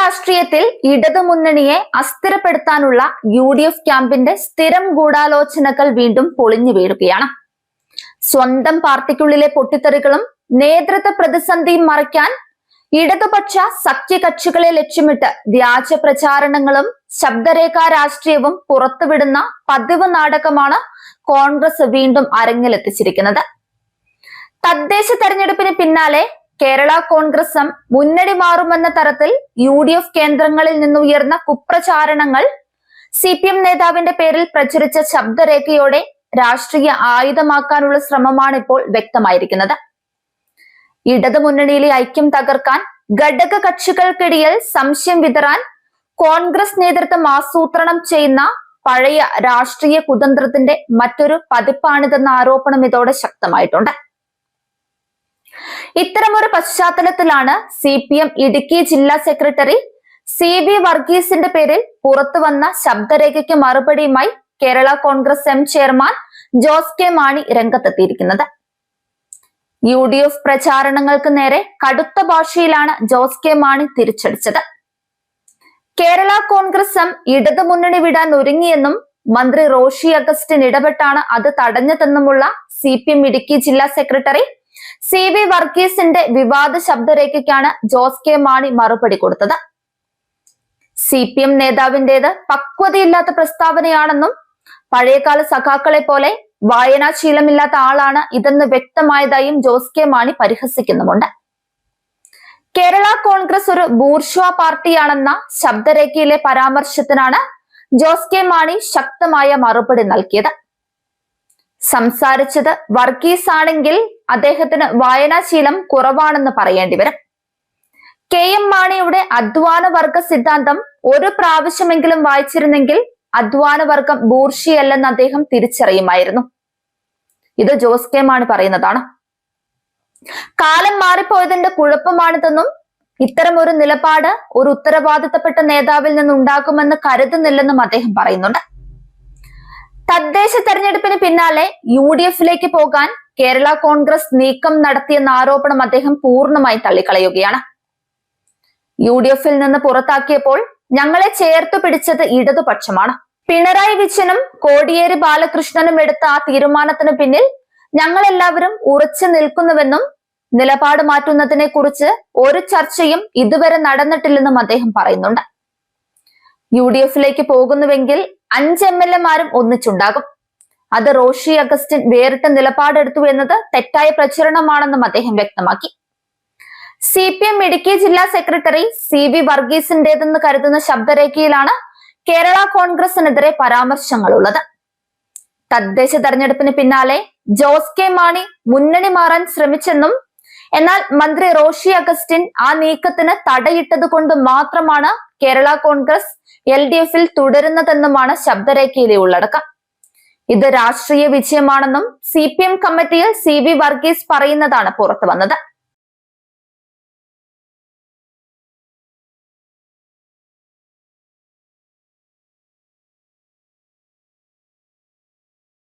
രാഷ്ട്രീയത്തിൽ ഇടതുമുന്നണിയെ അസ്ഥിരപ്പെടുത്താനുള്ള UDF ക്യാമ്പിന്റെ സ്ഥിരം ഗൂഢാലോചനകൾ വീണ്ടും പൊളിഞ്ഞു വീഴുകയാണ്. സ്വന്തം പാർട്ടിക്കുള്ളിലെ പൊട്ടിത്തെറികളും നേതൃത്വ പ്രതിസന്ധിയും മറയ്ക്കാൻ ഇടതുപക്ഷ സഖ്യകക്ഷികളെ ലക്ഷ്യമിട്ട് വ്യാജ പ്രചാരണങ്ങളും ശബ്ദരേഖാ രാഷ്ട്രീയവും പുറത്തുവിടുന്ന പതിവ് നാടകമാണ് കോൺഗ്രസ് വീണ്ടും അരങ്ങിലെത്തിച്ചിരിക്കുന്നത്. തദ്ദേശ തെരഞ്ഞെടുപ്പിന് പിന്നാലെ കേരള കോൺഗ്രസും മുന്നണി മാറുമെന്ന തരത്തിൽ UDF കേന്ദ്രങ്ങളിൽ നിന്നുയർന്ന കുപ്രചാരണങ്ങൾ CPM നേതാവിന്റെ പേരിൽ പ്രചരിച്ച ശബ്ദരേഖയോടെ രാഷ്ട്രീയ ആയുധമാക്കാനുള്ള ശ്രമമാണ് ഇപ്പോൾ വ്യക്തമായിരിക്കുന്നത്. ഇടതുമുന്നണിയിലെ ഐക്യം തകർക്കാൻ ഘടക കക്ഷികൾക്കിടയിൽ സംശയം വിതറാൻ കോൺഗ്രസ് നേതൃത്വം ആസൂത്രണം ചെയ്യുന്ന പഴയ രാഷ്ട്രീയ കുതന്ത്രത്തിന്റെ മറ്റൊരു പതിപ്പാണിതെന്ന ആരോപണം ഇതോടെ ശക്തമായിട്ടുണ്ട്. ഇത്തരമൊരു പശ്ചാത്തലത്തിലാണ് CPM ഇടുക്കി ജില്ലാ സെക്രട്ടറി CV വർഗീസിന്റെ പേരിൽ പുറത്തുവന്ന ശബ്ദരേഖയ്ക്ക് മറുപടിയുമായി Kerala Congress M chairman Jose K Mani രംഗത്തെത്തിയിരിക്കുന്നത്. UDF പ്രചാരണങ്ങൾക്ക് നേരെ കടുത്ത ഭാഷയിലാണ് ജോസ് കെ മാണി തിരിച്ചടിച്ചത്. കേരള കോൺഗ്രസ് M ഇടതുമുന്നണി വിടാൻ ഒരുങ്ങിയെന്നും മന്ത്രി റോഷി അഗസ്റ്റിൻ ഇടപെട്ടാണ് അത് തടഞ്ഞതെന്നുമുള്ള CPM ഇടുക്കി ജില്ലാ സെക്രട്ടറി CV വർഗീസിന്റെ വിവാദ ശബ്ദരേഖയ്ക്കാണ് ജോസ് കെ മാണി മറുപടി കൊടുത്തത്. CPM നേതാവിന്റേത് പക്വതയില്ലാത്ത പ്രസ്താവനയാണെന്നും പഴയകാല സഖാക്കളെ പോലെ വായനാശീലമില്ലാത്ത ആളാണ് ഇതെന്ന് വ്യക്തമായതായും ജോസ് കെ മാണി പരിഹസിക്കുന്നുമുണ്ട്. കേരള കോൺഗ്രസ് ഒരു ബൂർഷ്വാ പാർട്ടിയാണെന്ന ശബ്ദരേഖയിലെ പരാമർശത്തിനാണ് ജോസ് കെ മാണി ശക്തമായ മറുപടി നൽകിയത്. സംസാരിച്ചത് വർഗീസ് ആണെങ്കിൽ അദ്ദേഹത്തിന് വായനാശീലം കുറവാണെന്ന് പറയേണ്ടി വരും. KM മാണിയുടെ അധ്വാന വർഗ സിദ്ധാന്തം ഒരു പ്രാവശ്യമെങ്കിലും വായിച്ചിരുന്നെങ്കിൽ അധ്വാന വർഗം ബൂർഷിയല്ലെന്ന് അദ്ദേഹം തിരിച്ചറിയുമായിരുന്നു. ഇത് ജോസ് കെ മാണി പറയുന്നതാണ്. കാലം മാറിപ്പോയതിന്റെ കുഴപ്പമാണിതെന്നും ഇത്തരം ഒരു നിലപാട് ഒരു ഉത്തരവാദിത്തപ്പെട്ട നേതാവിൽ നിന്നുണ്ടാകുമെന്ന് കരുതുന്നില്ലെന്നും അദ്ദേഹം പറയുന്നുണ്ട്. തദ്ദേശ തെരഞ്ഞെടുപ്പിന് പിന്നാലെ UDFിലേക്ക് പോകാൻ കേരള കോൺഗ്രസ് നീക്കം നടത്തിയെന്ന ആരോപണം അദ്ദേഹം പൂർണ്ണമായി തള്ളിക്കളയുകയാണ്. UDFിൽ നിന്ന് പുറത്താക്കിയപ്പോൾ ഞങ്ങളെ ചേർത്തു പിടിച്ചത് ഇടതുപക്ഷമാണ്. പിണറായി വിജയനും കോടിയേരി ബാലകൃഷ്ണനും എടുത്ത ആ തീരുമാനത്തിന് പിന്നിൽ ഞങ്ങളെല്ലാവരും ഉറച്ചു നിൽക്കുന്നുവെന്നും നിലപാട് മാറ്റുന്നതിനെ കുറിച്ച് ഒരു ചർച്ചയും ഇതുവരെ നടന്നിട്ടില്ലെന്നും അദ്ദേഹം പറയുന്നുണ്ട്. UDFിലേക്ക് പോകുന്നുവെങ്കിൽ 5 MLA-മാരും ഒന്നിച്ചുണ്ടാകും. അത് റോഷി അഗസ്റ്റിൻ വേറിട്ട നിലപാടെടുത്തു എന്നത് തെറ്റായ പ്രചരണമാണെന്നും അദ്ദേഹം വ്യക്തമാക്കി. CPM ഇടുക്കി ജില്ലാ സെക്രട്ടറി CV വർഗീസിന്റേതെന്ന് കരുതുന്ന ശബ്ദരേഖയിലാണ് കേരള കോൺഗ്രസിനെതിരെ പരാമർശങ്ങളുള്ളത്. തദ്ദേശ തെരഞ്ഞെടുപ്പിന് പിന്നാലെ ജോസ് കെ മാണി മുന്നണി മാറാൻ ശ്രമിച്ചെന്നും എന്നാൽ മന്ത്രി റോഷി അഗസ്റ്റിൻ ആ നീക്കത്തിന് തടയിട്ടത് കൊണ്ട് മാത്രമാണ് കേരള കോൺഗ്രസ് LDFിൽ തുടരുന്നതെന്നുമാണ് ശബ്ദരേഖയിലെ ഉള്ളടക്കം. ഇത് രാഷ്ട്രീയ വിജയമാണെന്നും CPM കമ്മിറ്റിയിൽ CV വർഗീസ് പറയുന്നതാണ് പുറത്തു വന്നത്.